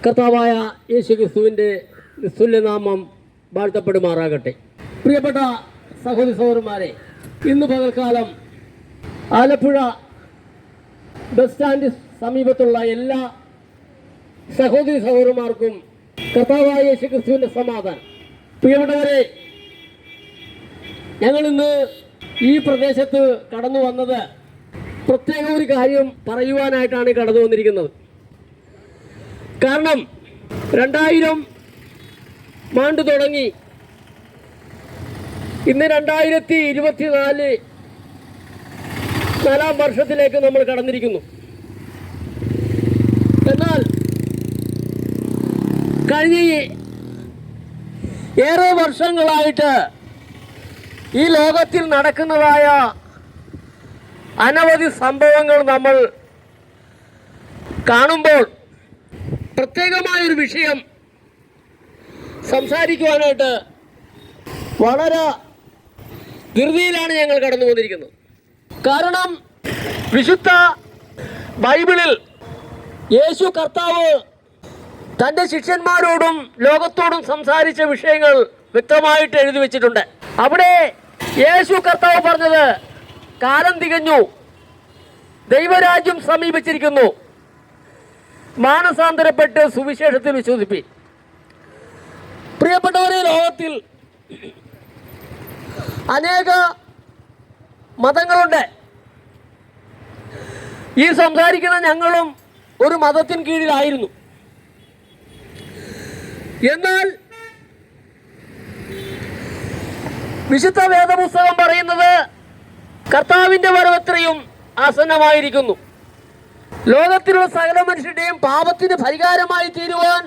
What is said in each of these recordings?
കർത്താവായ യേശുക്രിസ്തുവിൻ്റെ നിസ്തുല്യനാമം വാഴ്ത്തപ്പെടുമാറാകട്ടെ. പ്രിയപ്പെട്ട സഹോദരി സഹോദരന്മാരെ, ഇന്ന് പകൽക്കാലം ആലപ്പുഴ ബസ് സ്റ്റാൻഡ് സമീപത്തുള്ള എല്ലാ സഹോദരി സഹോദരന്മാർക്കും കർത്താവായ യേശുക്രിസ്തുവിൻ്റെ സമാധാനം. പ്രിയപ്പെട്ടവരെ, ഞങ്ങളിന്ന് ഈ പ്രദേശത്ത് കടന്നു വന്നത് പ്രത്യേക ഒരു കാര്യം പറയുവാനായിട്ടാണ് കടന്നു വന്നിരിക്കുന്നത്. കാരണം 2000 തുടങ്ങി ഇന്ന് 2024 4-ാം വർഷത്തിലേക്ക് നമ്മൾ കടന്നിരിക്കുന്നു. എന്നാൽ കഴിഞ്ഞ ഏറെ വർഷങ്ങളായിട്ട് ഈ ലോകത്തിൽ നടക്കുന്നതായ അനവധി സംഭവങ്ങൾ നമ്മൾ കാണുമ്പോൾ പ്രത്യേകമായൊരു വിഷയം സംസാരിക്കുവാനായിട്ട് വളരെ ധൃതിയിലാണ് ഞങ്ങൾ കടന്നു വന്നിരിക്കുന്നത്. കാരണം വിശുദ്ധ ബൈബിളിൽ യേശു കർത്താവ് തൻ്റെ ശിഷ്യന്മാരോടും ലോകത്തോടും സംസാരിച്ച വിഷയങ്ങൾ വ്യക്തമായിട്ട് എഴുതി വച്ചിട്ടുണ്ട്. അവിടെ യേശു കർത്താവ് പറഞ്ഞത്, കാലം തികഞ്ഞു, ദൈവരാജ്യം സമീപിച്ചിരിക്കുന്നു, മാനസാന്തരപ്പെട്ട് സുവിശേഷത്തിൽ വിശ്വസിപ്പിൻ. പ്രിയപ്പെട്ടവരെ, ലോകത്തിൽ അനേക മതങ്ങളുണ്ട്. ഈ സംസാരിക്കുന്ന ഞങ്ങളും ഒരു മതത്തിന് കീഴിലായിരുന്നു. എന്നാൽ വിശുദ്ധ വേദപുസ്തകം പറയുന്നത് കർത്താവിൻ്റെ വരവത്രയും ആസന്നമായിരിക്കുന്നു. ലോകത്തിലുള്ള സകല മനുഷ്യരുടെയും പാപത്തിന് പരിഹാരമായി തീരുവാൻ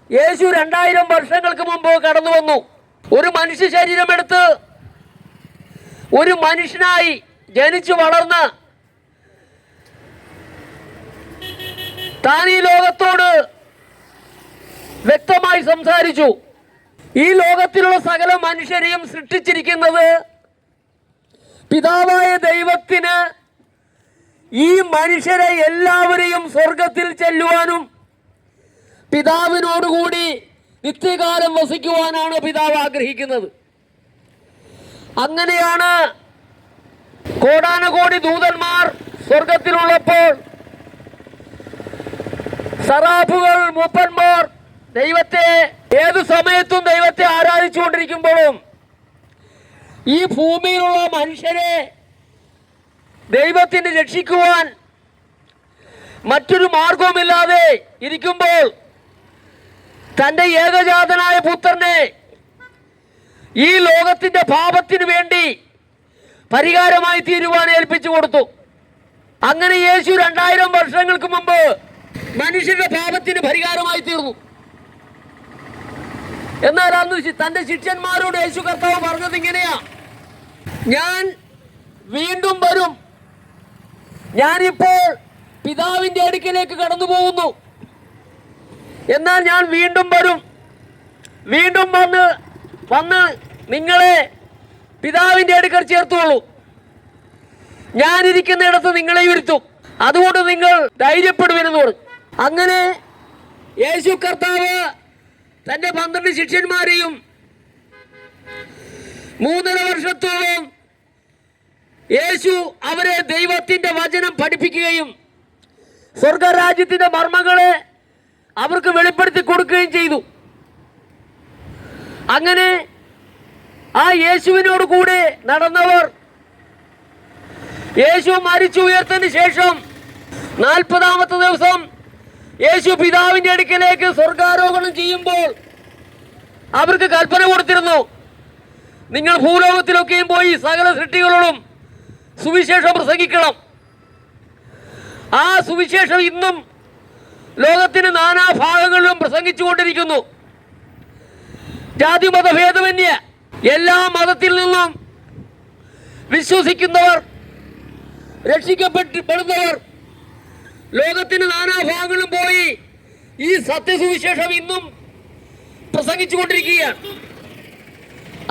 യേശു 2000 വർഷങ്ങൾക്ക് മുമ്പ് കടന്നു വന്നു. ഒരു മനുഷ്യ ശരീരമെടുത്ത് ഒരു മനുഷ്യനായി ജനിച്ചു വളർന്ന് താൻ ഈ ലോകത്തോട് വ്യക്തമായി സംസാരിച്ചു. ഈ ലോകത്തിലുള്ള സകല മനുഷ്യരെയും സൃഷ്ടിച്ചിരിക്കുന്നത് പിതാവായ ദൈവത്തിന് ഈ മനുഷ്യരെ എല്ലാവരെയും സ്വർഗത്തിൽ ചെല്ലുവാനും പിതാവിനോടുകൂടി നിത്യകാലം വസിക്കുവാനാണ് പിതാവ് ആഗ്രഹിക്കുന്നത്. അങ്ങനെയാണ് കോടാനുകോടി ദൂതന്മാർ സ്വർഗത്തിലുള്ളപ്പോൾ, സറാഫുകൾ, മൂപ്പന്മാർ ദൈവത്തെ ഏതു സമയത്തും ദൈവത്തെ ആരാധിച്ചുകൊണ്ടിരിക്കുമ്പോഴും ഈ ഭൂമിയിലുള്ള മനുഷ്യരെ ദൈവത്തിന് രക്ഷിക്കുവാൻ മറ്റൊരു മാർഗവുമില്ലാതെ ഇരിക്കുമ്പോൾ തൻ്റെ ഏകജാതനായ പുത്രനെ ഈ ലോകത്തിൻ്റെ പാപത്തിന് വേണ്ടി പരിഹാരമായി തീരുവാൻ ഏൽപ്പിച്ചു കൊടുത്തു. അങ്ങനെ യേശു 2000 വർഷങ്ങൾക്ക് മുമ്പ് മനുഷ്യരുടെ പാപത്തിന് പരിഹാരമായി തീർന്നു. എന്നാൽ അന്ന് തൻ്റെ ശിഷ്യന്മാരോട് യേശു കർത്താവ് പറഞ്ഞത് ഇങ്ങനെയാ, ഞാൻ വീണ്ടും വരും, ഞാനിപ്പോൾ പിതാവിൻ്റെ അടുക്കലേക്ക് കടന്നു പോകുന്നു, എന്നാൽ ഞാൻ വീണ്ടും വരും, വീണ്ടും വന്ന് നിങ്ങളെ പിതാവിൻ്റെ അടുക്കൽ ചേർത്തുകൊള്ളൂ, ഞാനിരിക്കുന്നിടത്ത് നിങ്ങളെ ഇരുത്തും, അതുകൊണ്ട് നിങ്ങൾ ധൈര്യപ്പെടുവെന്ന് പറഞ്ഞു. അങ്ങനെ യേശു കർത്താവ് തൻ്റെ 12 ശിഷ്യന്മാരെയും 3.5 വർഷത്തോളം യേശു അവരെ ദൈവത്തിൻ്റെ വചനം പഠിപ്പിക്കുകയും സ്വർഗരാജ്യത്തിൻ്റെ മർമ്മങ്ങളെ അവർക്ക് വെളിപ്പെടുത്തി കൊടുക്കുകയും ചെയ്തു. അങ്ങനെ ആ യേശുവിനോട് കൂടെ നടന്നവർ യേശു മരിച്ചു ഉയർത്തതിന് ശേഷം 40-ാമത്തെ ദിവസം യേശു പിതാവിൻ്റെ അടുക്കലേക്ക് സ്വർഗാരോഹണം ചെയ്യുമ്പോൾ അവർക്ക് കൽപ്പന കൊടുത്തിരുന്നു, നിങ്ങൾ ഭൂലോകത്തിലൊക്കെയും പോയി സകല സൃഷ്ടികളോടും സുവിശേഷം പ്രസംഗിക്കണം. ആ സുവിശേഷം ഇന്നും ലോകത്തിന് നാനാഭാഗങ്ങളിലും പ്രസംഗിച്ചുകൊണ്ടിരിക്കുന്നു. ജാതി മതഭേദമന്യേ എല്ലാ മതത്തിൽ നിന്നും വിശ്വസിക്കുന്നവർ, രക്ഷിക്കപ്പെടുന്നവർ ലോകത്തിന് നാനാഭാഗങ്ങളിലും പോയി ഈ സത്യസുവിശേഷം ഇന്നും പ്രസംഗിച്ചുകൊണ്ടിരിക്കുകയാണ്.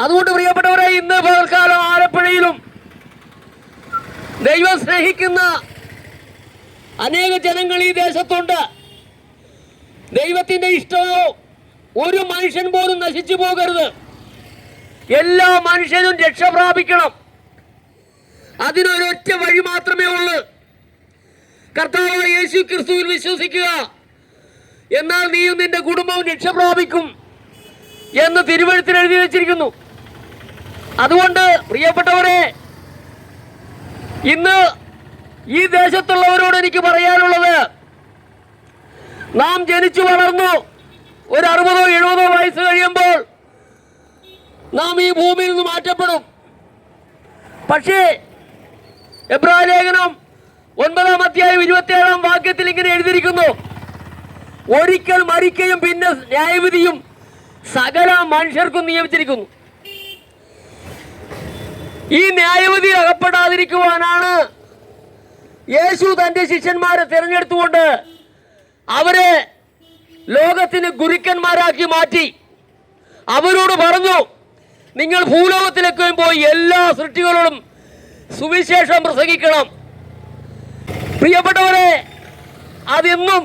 അതുകൊണ്ട് പ്രിയപ്പെട്ടവരെ, ഇന്ന് പകൽക്കാലം ആലപ്പുഴയിലും ദൈവം സ്നേഹിക്കുന്ന അനേക ജനങ്ങൾ ഈ ദേശത്തുണ്ട്. ദൈവത്തിന്റെ ഇഷ്ടമോ ഒരു മനുഷ്യൻ പോലും നശിച്ചു പോകരുത്, എല്ലാ മനുഷ്യനും രക്ഷ പ്രാപിക്കണം. അതിനൊരൊറ്റ വഴി മാത്രമേ ഉള്ളൂ, കർത്താവായ യേശു ക്രിസ്തുവിൽ വിശ്വസിക്കുക, എന്നാൽ നീയും നിന്റെ കുടുംബവും രക്ഷ പ്രാപിക്കും എന്ന് തിരുവെഴുത്തിൽ എഴുതി വെച്ചിരിക്കുന്നു. അതുകൊണ്ട് പ്രിയപ്പെട്ടവരെ, ഇന്ന് ഈ ദേശത്തുള്ളവരോട് എനിക്ക് പറയാനുള്ളത്, നാം ജനിച്ചു വളർന്നു ഒരു 60-70 വയസ്സ് കഴിയുമ്പോൾ നാം ഈ ഭൂമിയിൽ നിന്ന് മാറ്റപ്പെടും. പക്ഷേ എബ്രായ ലേഖനം 9-ാം അധ്യായം 27-ാം വാക്യത്തിൽ ഇങ്ങനെ എഴുതിയിരിക്കുന്നു, ഒരിക്കൽ മരിക്കുകയും പിന്നെ ന്യായവിധിയും സകല മനുഷ്യർക്കും നിയമിച്ചിരിക്കുന്നു. ഈ ന്യായവിധി അകപ്പെടാതിരിക്കുവാനാണ് യേശു തന്റെ ശിഷ്യന്മാരെ തിരഞ്ഞെടുത്തുകൊണ്ട് അവരെ ലോകത്തിന് ഗുരുക്കന്മാരാക്കി മാറ്റി. അവരോട് പറഞ്ഞു, നിങ്ങൾ ഭൂലോകത്തിലേക്കും പോയി എല്ലാ സൃഷ്ടികളോടും സുവിശേഷം പ്രസംഗിക്കണം. പ്രിയപ്പെട്ടവരെ, അതെന്നും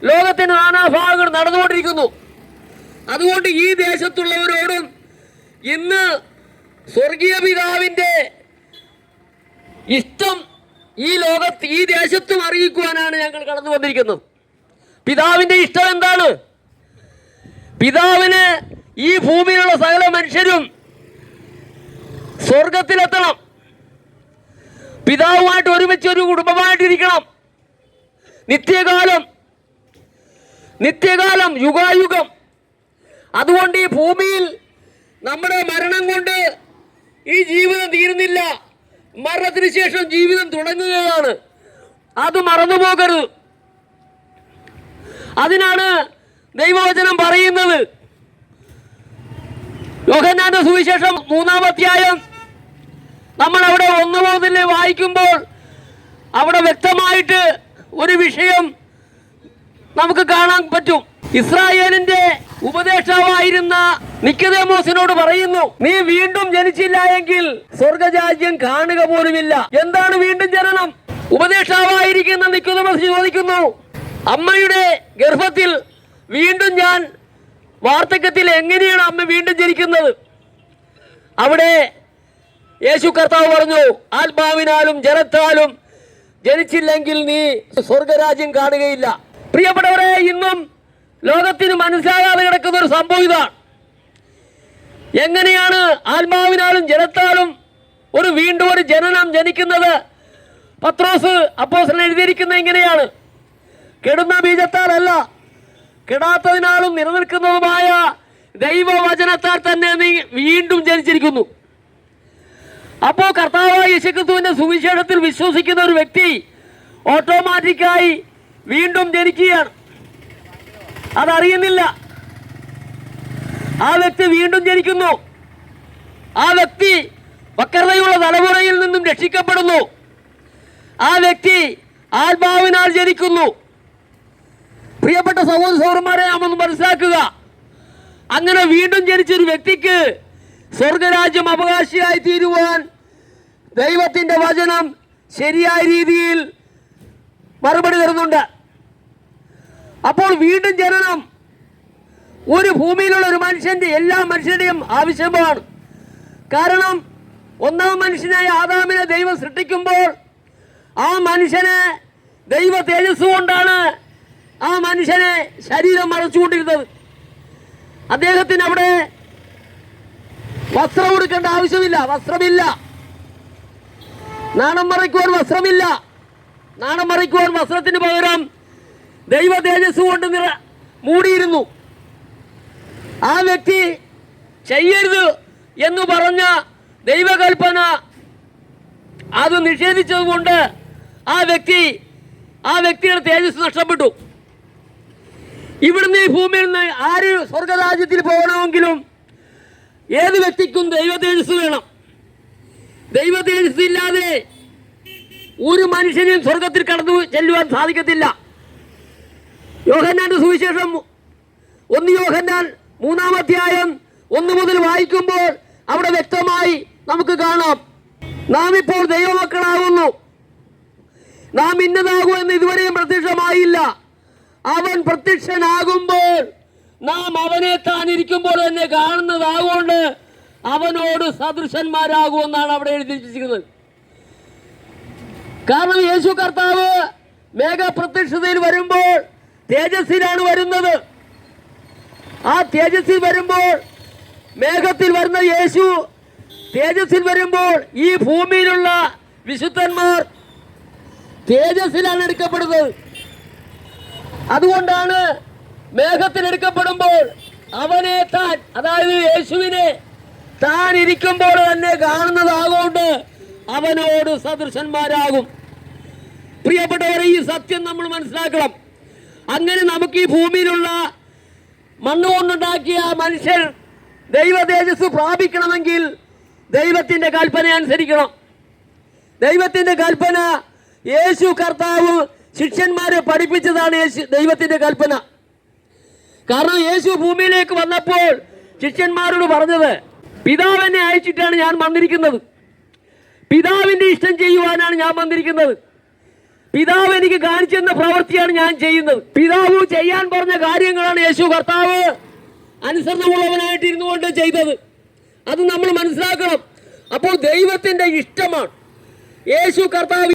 ലോകത്തിന്റെ നാനാഭാഗങ്ങൾ നടന്നുകൊണ്ടിരിക്കുന്നു. അതുകൊണ്ട് ഈ ദേശത്തുള്ളവരോടും ഇന്ന് സ്വർഗീയ പിതാവിന്റെ ഇഷ്ടം ഈ ദേശത്തും അറിയിക്കുവാനാണ് ഞങ്ങൾ കടന്നു വന്നിരിക്കുന്നത്. പിതാവിന്റെ ഇഷ്ടം എന്താണ്? പിതാവിന് ഈ ഭൂമിയിലുള്ള സകല മനുഷ്യരും സ്വർഗത്തിലെത്തണം, പിതാവുമായിട്ട് ഒരുമിച്ച് ഒരു കുടുംബമായിട്ടിരിക്കണം, നിത്യകാലം യുഗായുഗം. അതുകൊണ്ട് ഈ ഭൂമിയിൽ നമ്മുടെ മരണം കൊണ്ട് ഈ ജീവിതം തീരുന്നില്ല, മരണത്തിന് ശേഷം ജീവിതം തുടങ്ങുകയാണ്. അത് മറന്നുപോകരുത്. അതിനാണ് ദൈവവചനം പറയുന്നത്. യോഹന്നാന്റെ സുവിശേഷം 3-ാം അധ്യായം നമ്മൾ അവിടെ 1 മുതൽ വായിക്കുമ്പോൾ അവിടെ വ്യക്തമായിട്ട് ഒരു വിഷയം നമുക്ക് കാണാൻ പറ്റും. ഇസ്രായേലിന്റെ ഉപദേഷ്ടാവായിരുന്ന നിക്കോദേമോസിനോട് പറയുന്നു, നീ വീണ്ടും ജനിച്ചില്ല എങ്കിൽ സ്വർഗരാജ്യം കാണുക പോലുമില്ല. എന്താണ് വീണ്ടും ജനനം? ഉപദേഷ്ടാവായിരിക്കുന്ന നിക്കോദേമോസ് ചോദിക്കുന്നു, അമ്മയുടെ ഗർഭത്തിൽ വീണ്ടും ഞാൻ വാർദ്ധക്യത്തിൽ എങ്ങനെയാണ് അമ്മ വീണ്ടും ജനിക്കുന്നത്? അവിടെ യേശു കർത്താവ് പറഞ്ഞു, ആത്മാവിനാലും ജലത്താലും ജനിച്ചില്ലെങ്കിൽ നീ സ്വർഗരാജ്യം കാണുകയില്ല. പ്രിയപ്പെട്ടവരെ, ഇന്നും ലോകത്തിന് മനസ്സിലാകാതെ കിടക്കുന്ന ഒരു സംഭവം ഇതാണ്. എങ്ങനെയാണ് ആത്മാവിനാലും ജലത്താലും വീണ്ടും ഒരു ജനനം ജനിക്കുന്നത്? പത്രോസ് അപ്പോസ്തലൻ എഴുതിയിരിക്കുന്നത് ഇങ്ങനെയാണ്, കെടുന്ന ബീജത്താലല്ല, കെടാത്തതിനാലും നിലനിൽക്കുന്നതുമായ ദൈവവചനത്താൽ തന്നെ നീ വീണ്ടും ജനിച്ചിരിക്കുന്നു. അപ്പോൾ കർത്താവായ യേശുക്രിസ്തുവിന്റെ സുവിശേഷത്തിൽ വിശ്വസിക്കുന്ന ഒരു വ്യക്തി ഓട്ടോമാറ്റിക്കായി വീണ്ടും ജനിക്കുകയാണ്. അതറിയുന്നില്ല. ആ വ്യക്തി വീണ്ടും ജനിക്കുന്നു. ആ വ്യക്തി വക്രതയുള്ള തലമുറയിൽ നിന്നും രക്ഷിക്കപ്പെടുന്നു. ആ വ്യക്തി ആത്മാവിനാൽ ജനിക്കുന്നു. പ്രിയപ്പെട്ട സഹോദരന്മാരെ, നാം ഒന്ന് മനസ്സിലാക്കുക, അങ്ങനെ വീണ്ടും ജനിച്ചൊരു വ്യക്തിക്ക് സ്വർഗരാജ്യം അവകാശിയായി തീരുവാൻ ദൈവത്തിന്റെ വചനം ശരിയായ രീതിയിൽ മറുപടി തരുന്നുണ്ട്. അപ്പോൾ വീണ്ടും ജനനം ഒരു ഭൂമിയിലുള്ള ഒരു മനുഷ്യന്റെ എല്ലാ മനുഷ്യരുടെയും ആവശ്യമാണ്. കാരണം ഒന്നാം മനുഷ്യനായ ആദാമിനെ ദൈവം സൃഷ്ടിക്കുമ്പോൾ ആ മനുഷ്യനെ ദൈവ തേജസ് കൊണ്ടാണ് ആ മനുഷ്യനെ ശരീരം മറച്ചുകൊണ്ടിരുന്നത്. അദ്ദേഹത്തിന് അവിടെ വസ്ത്രം കൊടുക്കേണ്ട ആവശ്യമില്ല, വസ്ത്രമില്ല. നാണം മറയ്ക്കുവാൻ വസ്ത്രമില്ല. നാണം മറയ്ക്കുവാൻ വസ്ത്രത്തിന് പകരം ദൈവ തേജസ് കൊണ്ട് മൂടിയിരുന്നു. ആ വ്യക്തി ചെയ്യരുത് എന്ന് പറഞ്ഞ ദൈവകൽപ്പന അത് നിഷേധിച്ചതുകൊണ്ട് ആ വ്യക്തിയുടെ തേജസ് നഷ്ടപ്പെട്ടു. ഇവിടുന്ന് ഈ ഭൂമിയിൽ നിന്ന് ആര് സ്വർഗരാജ്യത്തിൽ പോകണമെങ്കിലും ഏത് വ്യക്തിക്കും ദൈവ തേജസ് വേണം. ദൈവ തേജസ് ഇല്ലാതെ ഒരു മനുഷ്യനും സ്വർഗത്തിൽ കടന്നു ചെല്ലുവാൻ സാധിക്കത്തില്ല. യോഹന്നാന്റെ സുവിശേഷം 1 യോഹന്നാൻ 3-ാം അധ്യായം 1 മുതൽ വായിക്കുമ്പോൾ അവിടെ വ്യക്തമായി നമുക്ക് കാണാം, നാം ഇപ്പോൾ ദൈവമക്കളാകുന്നു, നാം ഇന്നതാകുമെന്ന് ഇതുവരെയും പ്രത്യക്ഷമായില്ല. അവൻ പ്രത്യക്ഷനാകുമ്പോൾ നാം അവനെ താൻ ഇരിക്കുമ്പോൾ തന്നെ കാണുന്നതാകൊണ്ട് അവനോട് സദൃശന്മാരാകുമെന്നാണ് അവിടെ എഴുതിയിരിക്കുന്നത്. കാരണം യേശു കർത്താവ് മേഘപ്രത്യക്ഷതയിൽ വരുമ്പോൾ തേജസ്സിലാണ് വരുന്നത്. ആ തേജസ്സിൽ വരുമ്പോൾ, മേഘത്തിൽ വരുന്ന യേശു തേജസ്സിൽ വരുമ്പോൾ ഈ ഭൂമിയിലുള്ള വിശുദ്ധന്മാർ തേജസ്സിലാണ് എടുക്കപ്പെടുന്നത്. അതുകൊണ്ടാണ് മേഘത്തിൽ എടുക്കപ്പെടുമ്പോൾ അവനെ താൻ, അതായത് യേശുവിനെ താൻ ഇരിക്കുമ്പോൾ തന്നെ കാണുന്നതാകൊണ്ട് അവനോട് സദൃശന്മാരാകും. പ്രിയപ്പെട്ടവരെ, ഈ സത്യം നമ്മൾ മനസ്സിലാക്കണം. അങ്ങനെ നമുക്ക് ഈ ഭൂമിയിലുള്ള മണ്ണ് കൊണ്ടുണ്ടാക്കിയ മനുഷ്യർ ദൈവ തേജസ് പ്രാപിക്കണമെങ്കിൽ ദൈവത്തിന്റെ കൽപ്പന അനുസരിക്കണം. ദൈവത്തിന്റെ കൽപ്പന യേശു കർത്താവ് ശിഷ്യന്മാരെ പഠിപ്പിച്ചതാണ്. ദൈവത്തിന്റെ കൽപ്പന. കാരണം യേശു ഭൂമിയിലേക്ക് വന്നപ്പോൾ ശിഷ്യന്മാരോട് പറഞ്ഞത്, പിതാവിനെ അയച്ചിട്ടാണ് ഞാൻ വന്നിരിക്കുന്നത്, പിതാവിന്റെ ഇഷ്ടം ചെയ്യുവാനാണ് ഞാൻ വന്നിരിക്കുന്നത്, പിതാവ് എനിക്ക് കാണിച്ചെന്ന പ്രവൃത്തിയാണ് ഞാൻ ചെയ്യുന്നത്. പിതാവ് ചെയ്യാൻ പറഞ്ഞ കാര്യങ്ങളാണ് യേശു കർത്താവ് അനുസരണമുള്ളവനായിട്ട് ഇരുന്നു കൊണ്ട് ചെയ്തത്. അത് നമ്മൾ മനസ്സിലാക്കണം. അപ്പോൾ ദൈവത്തിന്റെ ഇഷ്ടമാണ് യേശു കർത്താവ്